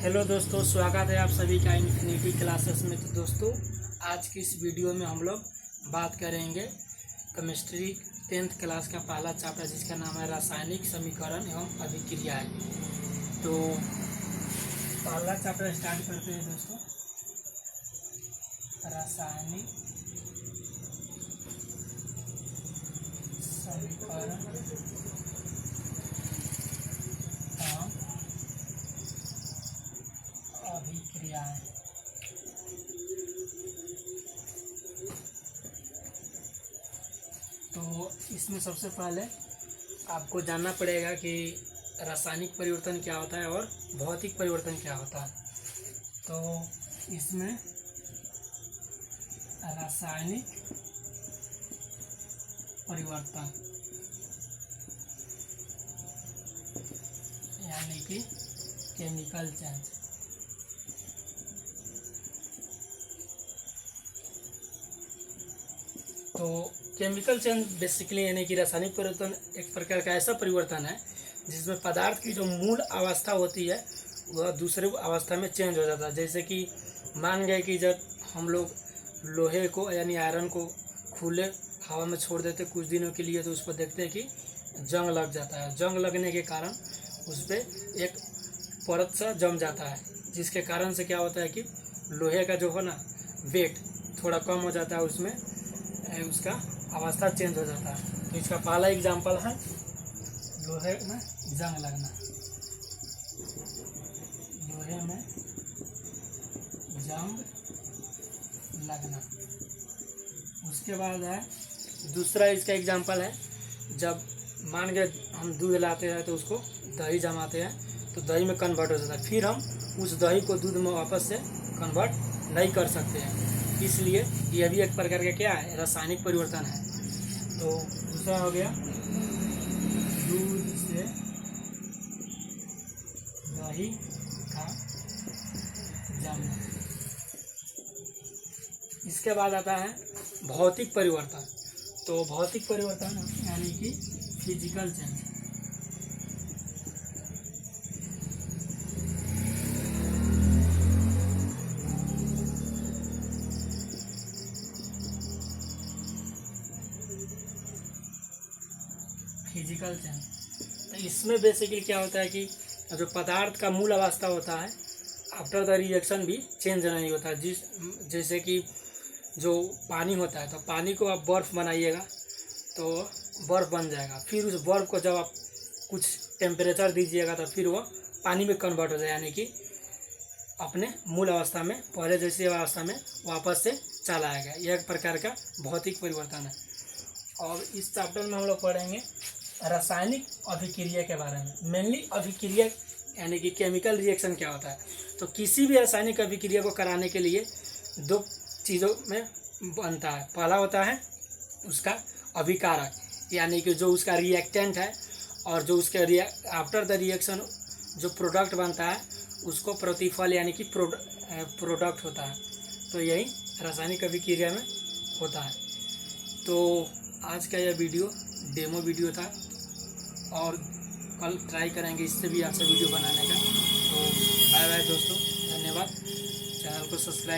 Hello दोस्तों, स्वागत है आप सभी का इन्फिनिटी क्लासेस में। तो दोस्तों, आज की इस वीडियो में हम लोग बात करेंगे केमिस्ट्री 10th क्लास का पहला चैप्टर, जिसका नाम है रासायनिक समीकरण एवं अभिक्रियाएं। तो पहला चैप्टर स्टार्ट करते हैं दोस्तों। रासायनिक समीकरण एवं अभिक्रियाएं। तो इसमें सबसे पहले आपको जानना पड़ेगा कि रासायनिक परिवर्तन क्या होता है और भौतिक परिवर्तन क्या होता है। तो इसमें रासायनिक परिवर्तन यानी कि केमिकल चेंज, तो केमिकल चेंज बेसिकली यानी कि रासायनिक परिवर्तन एक प्रकार का ऐसा परिवर्तन है जिसमें पदार्थ की जो मूल अवस्था होती है वह दूसरे अवस्था में चेंज हो जाता है। जैसे कि मान गए कि जब हम लोग लोहे को यानी आयरन को खुले हवा में छोड़ देते कुछ दिनों के लिए, तो उस पर देखते हैं कि जंग लग जाता है। जंग लगने के कारण उस पर एक परत सा जम जाता है, जिसके कारण से क्या होता है कि लोहे का जो है ना वेट थोड़ा कम हो जाता है, उसमें उसका अवस्था चेंज हो जाता है। तो इसका पहला एग्जांपल है लोहे में जंग लगना। लोहे में जंग लगना। उसके बाद है दूसरा, इसका एग्जांपल है जब मान गए हम दूध लाते हैं तो उसको दही जमाते हैं तो दही में कन्वर्ट हो जाता है, फिर हम उस दही को दूध में वापस से कन्वर्ट नहीं कर सकते हैं। इसलिए यह भी एक प्रकार का क्या है, रासायनिक परिवर्तन है। तो दूसरा हो गया दूध से दही का जमना। इसके बाद आता है भौतिक परिवर्तन। तो भौतिक परिवर्तन यानी कि फिजिकल चेंज। फिजिकल चेंज, तो इसमें बेसिकली क्या होता है कि जो पदार्थ का मूल अवस्था होता है आफ्टर द रिएक्शन भी चेंज नहीं होता है। जैसे कि जो पानी होता है, तो पानी को आप बर्फ़ बनाइएगा तो बर्फ़ बन जाएगा, फिर उस बर्फ़ को जब आप कुछ टेम्परेचर दीजिएगा तो फिर वो पानी में कन्वर्ट हो जाए, यानी कि अपने मूल अवस्था में पहले जैसी अवस्था में वापस से चला आएगा। यह एक प्रकार का भौतिक परिवर्तन है। और इस चैप्टर में हम लोग पढ़ेंगे रासायनिक अभिक्रिया के बारे में। मेनली अभिक्रिया यानी कि केमिकल रिएक्शन क्या होता है। तो किसी भी रासायनिक अभिक्रिया को कराने के लिए दो चीज़ों में बनता है। पहला होता है उसका अभिकारक, यानी कि जो उसका रिएक्टेंट है, और जो उसके आफ्टर द रिएक्शन जो प्रोडक्ट बनता है उसको प्रतिफल यानी कि प्रोडक्ट होता है। तो यही रासायनिक अभिक्रिया में होता है। तो आज का यह वीडियो डेमो वीडियो था, और कल ट्राई करेंगे इससे भी अच्छा वीडियो बनाने का। तो बाय बाय दोस्तों, धन्यवाद। चैनल को सब्सक्राइब